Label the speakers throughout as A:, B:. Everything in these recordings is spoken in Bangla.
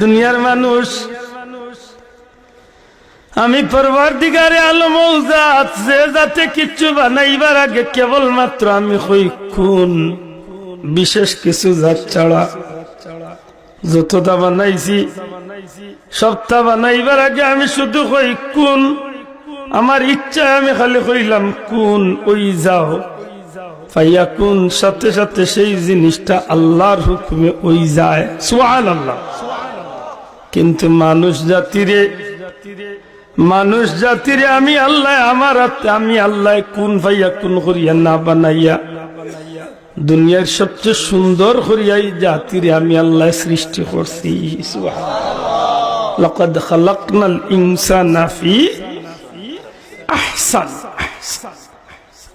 A: দুনিয়ার মানুষ আমি পরওয়ারদিগারে আলম জাত যে জাতে কিচ্ছু বানাইবার আগে কেবলমাত্র আমি হই খুন বিশেষ কিছু জাত ছাড়া যতটা বানাইছি সবটা বানাইবার আগে আমি শুধু হই খুন। আমার ইচ্ছা আমি খালি কইলাম কোন ওই যাও ফাইয়া কোন, সাথে সাথে সেই জিনিসটা আল্লাহর হুকুমে ওই যায়। সুবহানাল্লাহ। কিন্তু মানুষ জাতিরে আমি আল্লাহ আমি আল্লাহ কোন ফাইয়া কোন করিয়া না বানাইয়া দুনিয়ার সবচেয়ে সুন্দর করিয়াই জাতিরে আমি আল্লাহ সৃষ্টি করছি। সুবহানাল্লাহ। লাকাদ খালাকনাল ইনসানা ফি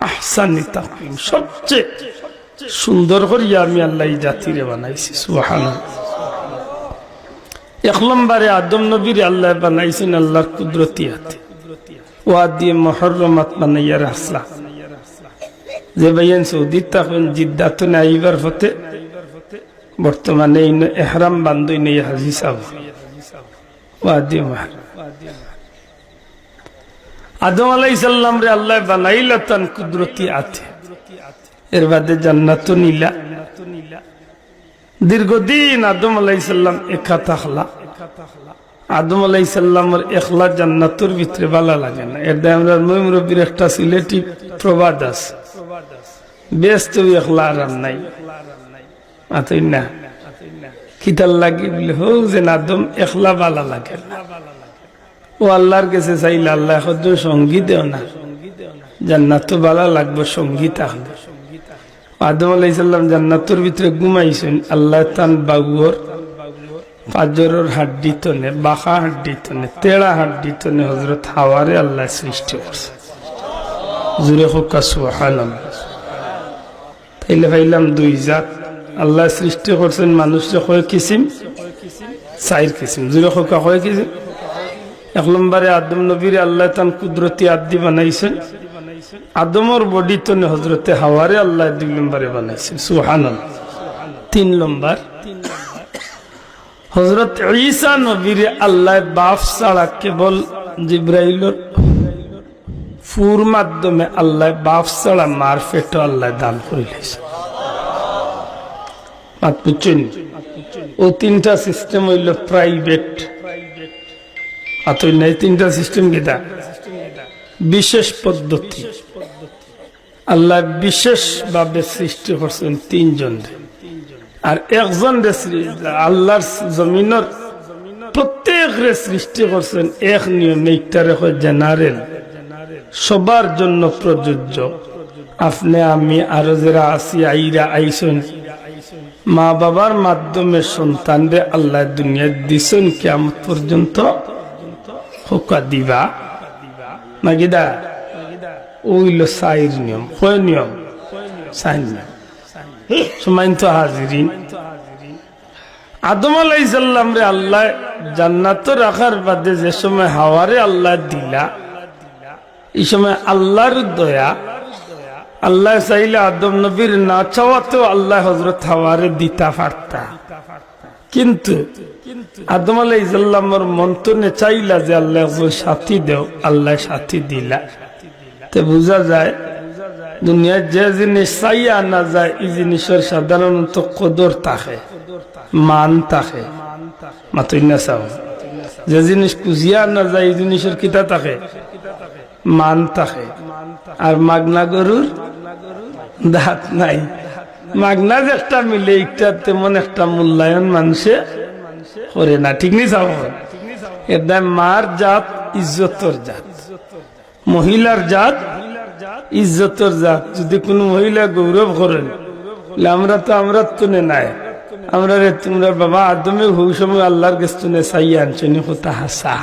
A: আহসানি তাকওয়িম, সবচেয়ে সুন্দর করিয়া আমি আল্লাহ জাতিরে বানাইছি। সুবহানাল্লাহ। এক নম্বরে আদম নবীর আল্লাহ বানাইছেন আল্লাহর কুদরতি হাতে, ওয়া দিয়ে মুহররমাত বানাইয়া রাখলা। যে ভাইয়ান সৌদি তখন জিদ্দাত নাইবার হতে বর্তমানে ইহরাম বান্ধই নেই হাজি সাহেব ওয়া দিয়ে আদম আলাইহিস সালাম রে আল্লাহ বানাইলা তান কুদরতি হাতে। এর বাদে জান্নাত নিলা। দীর্ঘদিন আদম আলাইহিস সালাম একা থাকলা। আদম আলাইহিস সালামের একলা জান্নাতের ভিতরে ভালো লাগে না। এর দায় আমরা মুরব্বীর একটা সিলেটি প্রবাদ আছে, ব্যস্ত একলা আরাম নাই। আতই না খিতাল লাগি বলে হো যে আদম একলা ভালো লাগে না। ও আল্লাহর কাছে চাইলে আল্লাহ হয়তো সঙ্গী দেও না, জান্নাত ভালো লাগবে সঙ্গী তাহলে। আদম আলাইহিস সালাম জান্নাতের ভিতরে ঘুমাইছেন। আল্লাহ তান বাগুর পাজরের হাড্ডি তনে, বাঁকা হাড্ডি তনে, তেড়া হাড্ডি তনে হযরত হাওয়ারে আল্লাহ সৃষ্টি করছে। জুরে হোক সুবহানাল্লাহ। তাইলে ভাইলাম দুই জাত আল্লাহ সৃষ্টি করছেন। মানুষে কয় কিসিম, চার কিসিম। জুরে হোক কয় কিসিম। এক নম্বরে আদম নবীর আল্লাহ তান কুদরতি আদি বানাইছেন। আদমর বডি তনে হযরতে হাওয়ারে আল্লাহ 2 নম্বরে বানাইছেন। সুবহানাল্লাহ। 3 নম্বর হযরত ঈসা নবীর আল্লাহ বাপ ছাড়া কেবল জিব্রাইলের ফুর মাধ্যমে আল্লাহ বাপ ছাড়া মার পেটে আল্লাহ দান করিলেছে। মাত বুঝছেন? ও তিনটা সিস্টেম হইল প্রাইভেট। আতই নাই তিনটা সিস্টেম কিটা বিশেষ পদ্ধতি। আল্লাহ বিশেষ ভাবে সৃষ্টি করছেন 3 জন, আর একজন আল্লাহর জমিনের প্রত্যেক সৃষ্টি করছেন এক নিয়মে। একটারে হয় জেনারেল, সবার জন্য প্রযোজ্য। আপনি আমি আরো যারা আছি আইরা আইসন, মা বাবার মাধ্যমে সন্তানরে আল্লাহ দুনিয়া দিছেন কিয়ামত পর্যন্ত হোকা দিবা নাকিদা। ওইল সাইর নিয়ম। কয় নিয়ম? সাইর নিয়ম। সম্মানিত হাজিরিন, আদম আলাইহিস সালাম রে আল্লাহ জান্নাত রাখার বাদে যে সময় হাওয়ারে আল্লাহ দিলা, এই সময় আল্লাহর দয়া। আল্লাহ চাইলে আদম নবীর না চাওয়াতেও আল্লাহ হযরত হাওয়ারে দিতা পারতা, কিন্তু আদম আলাইহিস সালামের মন্তনে চাইলা যে আল্লাহ একজন সাথী দেও, আল্লাহ সাথী দিলা। তো বোঝা যায় দুনিয়ার যে জিনিস চাইয়া না যায় এই জিনিসের সাধারণত কদর থাকে, মান থাকে। মাতই না চাও যে জিনিস খুঁজিয়া না যায় এই জিনিসের কিতা থাকে, মান থাকে। আর মাগনা গরুর দাঁত নাই। মাগনা যে একটা মিলে একটা তেমন একটা মূল্যায়ন মানুষে করে না। ঠিক নি চাও? এর দায় মার জাত ইজ্জতর জাত, মহিলার জাত ইজ্জতর জাত। যদি কোন মহিলা গৌরব করেন আমরা তো নাই, আমরা রে তোমরা বাবা আদমে হুই সময় আল্লাহর গেস্তুনে চাইয়া আনছনি হতা হাসা।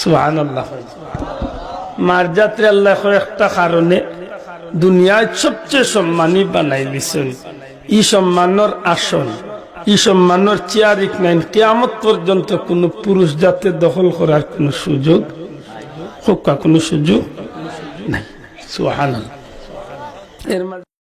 A: সুবহানাল্লাহ। মার জাতরে আল্লাহ একটা কারণে দুনিয়ায় সবচেয়ে সম্মানী বানাই দিছেন। ই সম্মানের আসন, ই সম্মানের চেয়ারিক নাই। কিয়ামত পর্যন্ত কোন পুরুষ জাতে দখল করার কোন সুযোগ হোক, কোন সুযোগ নাই। সুবহানাল্লাহ। এর